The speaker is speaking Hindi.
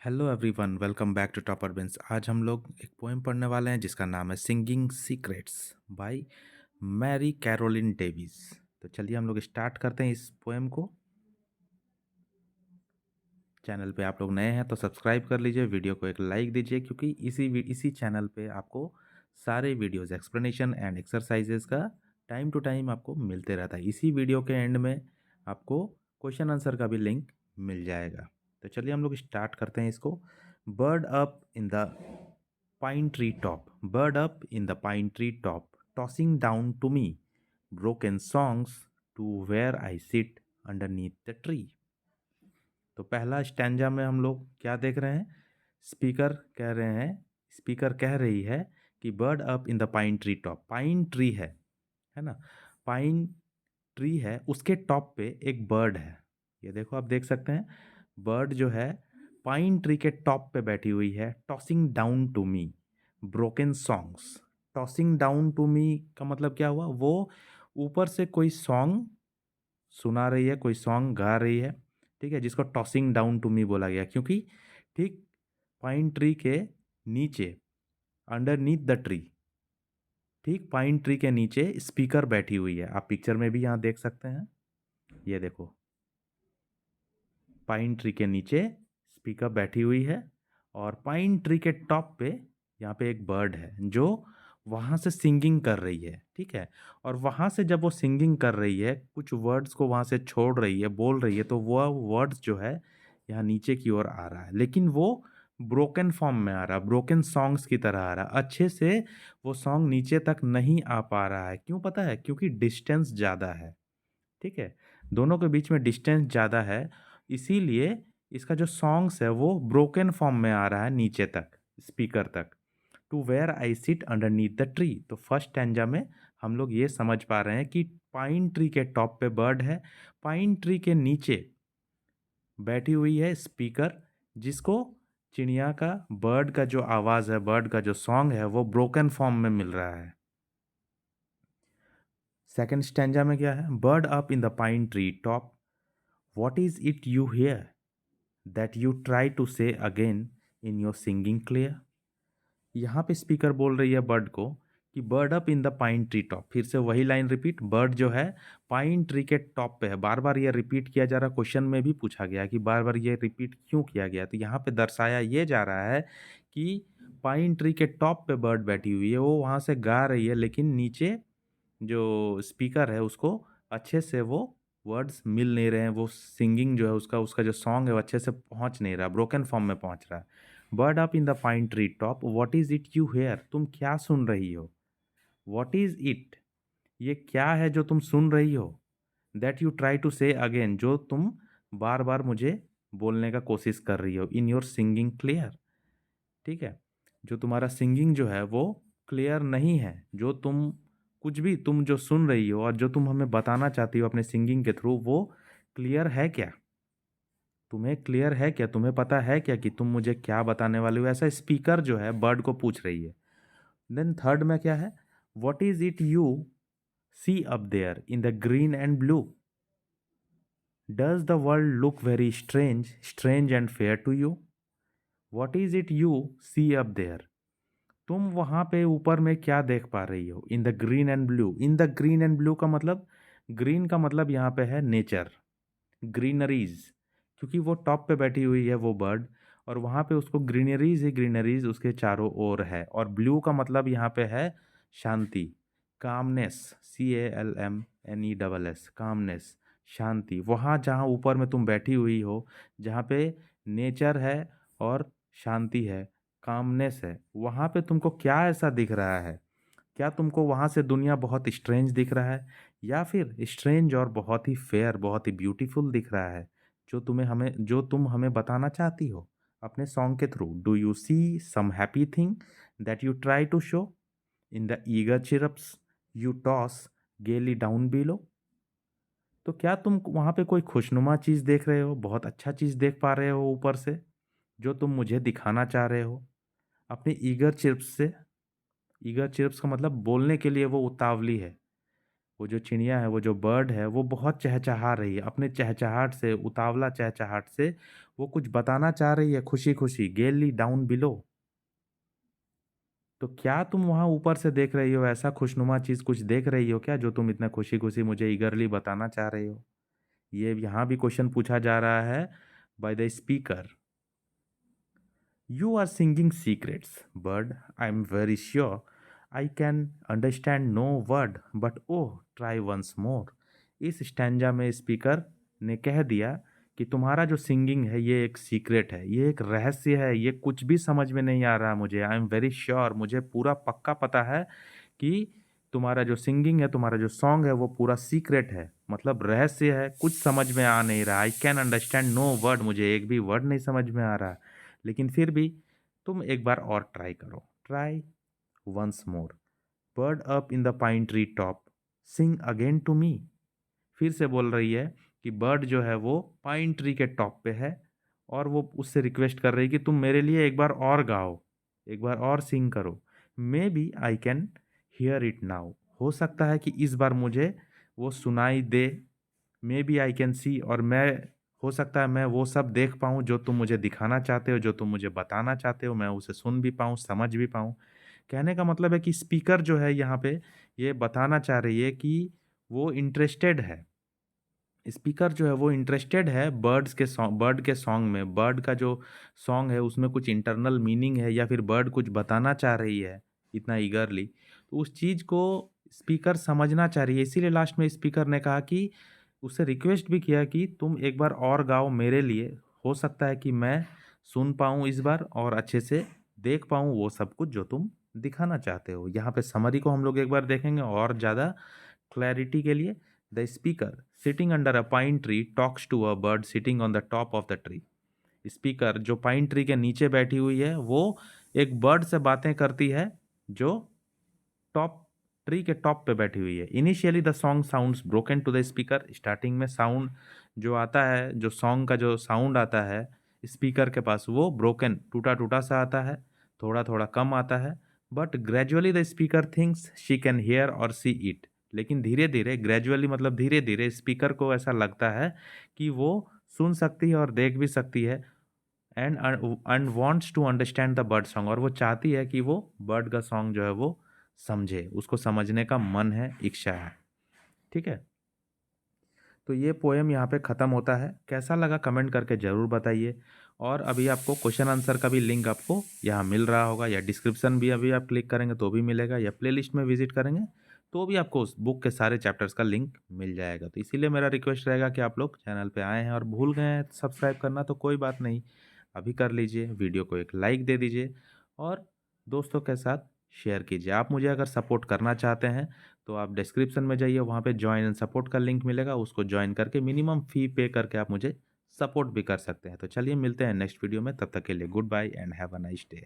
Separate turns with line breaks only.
Hello everyone, welcome back to topper bench. आज हम लोग एक पोएम पढ़ने वाले हैं जिसका नाम है singing secrets by Mary Caroline Davis. तो चलिए हम लोग स्टार्ट करते हैं इस पोएम को। चैनल पे आप लोग नए हैं तो सब्सक्राइब कर लीजिए, वीडियो को एक लाइक दीजिए, क्योंकि इसी चैनल पे आपको सारे वीडियोस एक्सप्लेनेशन एंड एक्सरसाइजेस का टाइम टू टाइम आपको मिलते रहता है। इसी वीडियो के एंड में आपको क्वेश्चन आंसर का भी लिंक मिल जाएगा। तो चलिए हम लोग स्टार्ट करते हैं इसको। Bird up in the pine tree top, bird up in the pine tree top, tossing down to me broken songs to where I sit underneath the tree. तो पहला स्टैंजा में हम लोग क्या देख रहे हैं? स्पीकर कह रहे हैं, स्पीकर कह रही है कि bird up in the pine tree top. Pine tree है ना? पाइन ट्री है, उसके टॉप पे एक बर्ड है। ये देखो, आप देख सकते हैं बर्ड जो है पाइन ट्री के टॉप पे बैठी हुई है। Tossing down to me broken songs. Tossing down to me का मतलब क्या हुआ? वो ऊपर से कोई सॉन्ग सुना रही है, कोई सॉन्ग गा रही है, ठीक है, जिसको टॉसिंग डाउन टू मी बोला गया, क्योंकि ठीक पाइन ट्री के नीचे, अंडरनीथ द ट्री, ठीक पाइन ट्री के नीचे स्पीकर बैठी हुई है। आप पिक्चर में भी यहाँ देख सकते हैं। ये देखो, पाइन ट्री के नीचे स्पीकर बैठी हुई है और पाइन ट्री के टॉप पे यहाँ पे एक बर्ड है जो वहाँ से सिंगिंग कर रही है, ठीक है। और वहाँ से जब वो सिंगिंग कर रही है, कुछ वर्ड्स को वहाँ से छोड़ रही है, बोल रही है, तो वह वर्ड्स जो है यहाँ नीचे की ओर आ रहा है, लेकिन वो ब्रोकन फॉर्म में आ रहा है, ब्रोकन सॉन्ग्स की तरह आ रहा है। अच्छे से वो सॉन्ग नीचे तक नहीं आ पा रहा है। क्यों पता है? क्योंकि डिस्टेंस ज़्यादा है, ठीक है, दोनों के बीच में डिस्टेंस ज़्यादा है। इसीलिए इसका जो सॉन्ग्स है वो ब्रोकन फॉर्म में आ रहा है नीचे तक, स्पीकर तक। To where I sit underneath the tree. तो फर्स्ट स्टैंजा में हम लोग ये समझ पा रहे हैं कि पाइन ट्री के टॉप पे बर्ड है, पाइन ट्री के नीचे बैठी हुई है स्पीकर, जिसको चिड़िया का, बर्ड का जो आवाज़ है, बर्ड का जो सॉन्ग है, वो ब्रोकन फॉर्म में मिल रहा है। सेकेंड स्टैंजा में क्या है? Bird up in the pine tree top, what is it you hear that you try to say again in your singing clear. यहाँ पे स्पीकर बोल रही है बर्ड को कि bird up in the pine tree top. फिर से वही लाइन रिपीट, बर्ड जो है पाइन ट्री के टॉप पे है। बार बार ये रिपीट किया जा रहा। क्वेश्चन में भी पूछा गया कि बार बार ये रिपीट क्यों किया गया, तो यहाँ पे दर्शाया ये जा रहा है कि पाइन ट्री के टॉप पे बर्ड बैठी हुई है, वो वहाँ से गा रही है, लेकिन नीचे जो स्पीकर है उसको अच्छे से वो वर्ड्स मिल नहीं रहे हैं। वो सिंगिंग जो है उसका उसका जो सॉन्ग है वो अच्छे से पहुंच नहीं रहा, ब्रोकन फॉर्म में पहुंच रहा है। Bird up in the pine tree top, what is it you hear, तुम क्या सुन रही हो? व्हाट इज इट, ये क्या है जो तुम सुन रही हो? That you try to say again, जो तुम बार बार मुझे बोलने का कोशिश कर रही हो। इन योर सिंगिंग क्लियर, ठीक है, जो तुम्हारा सिंगिंग जो है वो क्लियर नहीं है। जो तुम कुछ भी तुम जो सुन रही हो और जो तुम हमें बताना चाहती हो अपने सिंगिंग के थ्रू, वो क्लियर है क्या? तुम्हें क्लियर है क्या? तुम्हें पता है क्या कि तुम मुझे क्या बताने वाले हो? ऐसा स्पीकर जो है बर्ड को पूछ रही है। देन थर्ड में क्या है? What is it you see up there in the green and blue, does the world look very strange, strange and fair to you. What is it you see up there, तुम वहां पे ऊपर में क्या देख पा रही हो? इन the green and blue, in the green and blue का मतलब, ग्रीन का मतलब यहाँ पे है नेचर, ग्रीनरीज, क्योंकि वो टॉप पे बैठी हुई है वो बर्ड, और वहाँ पे उसको ग्रीनरीज ही ग्रीनरीज उसके चारों ओर है। और ब्लू का मतलब यहाँ पे है शांति, कामनेस, CALMNESS, कामनेस, शांति। वहाँ जहाँ ऊपर में तुम बैठी हुई हो, जहाँ पे नेचर है और शांति है, कामनेस है, वहाँ पे तुमको क्या ऐसा दिख रहा है? क्या तुमको वहाँ से दुनिया बहुत स्ट्रेंज दिख रहा है, या फिर स्ट्रेंज और बहुत ही फेयर, बहुत ही ब्यूटीफुल दिख रहा है, जो तुम हमें बताना चाहती हो अपने सॉन्ग के through? Do you see some happy thing that you try to show in the eager chirps you toss gaily down below. तो क्या तुम वहाँ पे कोई खुशनुमा चीज़ देख रहे हो, बहुत अच्छा चीज़ देख पा रहे हो ऊपर से, जो तुम मुझे दिखाना चाह रहे हो अपने ईगर चिर्प्स से? ईगर चिर्प्स का मतलब बोलने के लिए वो उतावली है, वो जो चिड़िया है, वो जो बर्ड है, वो बहुत चहचहा रही है। अपने चहचहाहट से, उतावला चहचहाहट से वो कुछ बताना चाह रही है खुशी-खुशी, गेली डाउन बिलो। तो क्या तुम वहाँ ऊपर से देख रही हो? ऐसा खुशनुमा चीज़ कुछ देख रही हो क्या, जो तुम इतना खुशी-खुशी मुझे ईगरली बताना चाह रही हो? ये यहाँ भी क्वेश्चन पूछा जा रहा है by the speaker. You are singing secrets, bird. I'm very sure I can understand no word, but oh, try once more. इस स्टैंजा में स्पीकर ने कह दिया कि तुम्हारा जो सिंगिंग है ये एक सीक्रेट है, ये एक रहस्य है, ये कुछ भी समझ में नहीं आ रहा मुझे। आई एम वेरी श्योर, मुझे पूरा पक्का पता है कि तुम्हारा जो सिंगिंग है, तुम्हारा जो सॉन्ग है वो पूरा सीक्रेट है, मतलब रहस्य है, कुछ समझ में आ नहीं रहा। I can understand no word, मुझे एक भी वर्ड नहीं समझ में आ रहा, लेकिन फिर भी तुम एक बार और ट्राई करो। Try once more, bird up in the pine tree top, sing again to me. फिर से बोल रही है कि बर्ड जो है वो पाइन ट्री के टॉप पे है और वो उससे रिक्वेस्ट कर रही है कि तुम मेरे लिए एक बार और गाओ, एक बार और सिंग करो। Maybe I can hear it now, हो सकता है कि इस बार मुझे वो सुनाई दे। May be I can see, और मैं, हो सकता है मैं वो सब देख पाऊँ जो तुम मुझे दिखाना चाहते हो, जो तुम मुझे बताना चाहते हो, मैं उसे सुन भी पाऊँ, समझ भी पाऊँ। कहने का मतलब है कि स्पीकर जो है यहाँ पे ये बताना चाह रही है कि वो इंटरेस्टेड है। स्पीकर जो है वो इंटरेस्टेड है बर्ड के सॉन्ग में। बर्ड का जो सॉन्ग है उसमें कुछ इंटरनल मीनिंग है, या फिर बर्ड कुछ बताना चाह रही है इतना ईगरली, तो उस चीज़ को स्पीकर समझना चाह रही है। इसीलिए लास्ट में स्पीकर ने कहा कि उससे रिक्वेस्ट भी किया कि तुम एक बार और गाओ मेरे लिए, हो सकता है कि मैं सुन पाऊँ इस बार और अच्छे से देख पाऊँ वो सब कुछ जो तुम दिखाना चाहते हो। यहाँ पे समरी को हम लोग एक बार देखेंगे और ज़्यादा क्लैरिटी के लिए। The speaker sitting under a pine tree talks to a bird sitting on the top of the tree. Speaker जो पाइन ट्री के नीचे बैठी हुई है वो एक बर्ड से बातें करती है जो टॉप ट्री के टॉप पे बैठी हुई है। Initially the song sounds broken to the speaker, starting में साउंड जो आता है, जो सॉन्ग का जो साउंड आता है स्पीकर के पास, वो ब्रोकन, टूटा टूटा सा आता है, थोड़ा थोड़ा कम आता है। But gradually the speaker thinks she can hear और सी इट, लेकिन धीरे धीरे, ग्रेजुअली मतलब धीरे धीरे, स्पीकर को ऐसा लगता है कि वो सुन सकती है और देख भी सकती है। And wants to understand the bird song, और वो चाहती है कि वो बर्ड का सॉन्ग जो है वो समझे, उसको समझने का मन है, इच्छा है। ठीक है, तो ये पोएम यहाँ पे ख़त्म होता है। कैसा लगा कमेंट करके ज़रूर बताइए। और अभी आपको क्वेश्चन आंसर का भी लिंक आपको यहाँ मिल रहा होगा, या डिस्क्रिप्शन भी अभी आप क्लिक करेंगे तो भी मिलेगा, या प्लेलिस्ट में विजिट करेंगे तो भी आपको उस बुक के सारे चैप्टर्स का लिंक मिल जाएगा। तो इसीलिए मेरा रिक्वेस्ट रहेगा कि आप लोग चैनल पे आए हैं और भूल गए हैं सब्सक्राइब करना, तो कोई बात नहीं, अभी कर लीजिए, वीडियो को एक लाइक दे दीजिए और दोस्तों के साथ शेयर कीजिए। आप मुझे अगर सपोर्ट करना चाहते हैं तो आप डिस्क्रिप्शन में जाइए, वहाँ पे जॉइन एंड सपोर्ट का लिंक मिलेगा, उसको जॉइन करके मिनिमम फ़ी पे करके आप मुझे सपोर्ट भी कर सकते हैं। तो चलिए मिलते हैं नेक्स्ट वीडियो में, तब तक के लिए goodbye and have a nice day.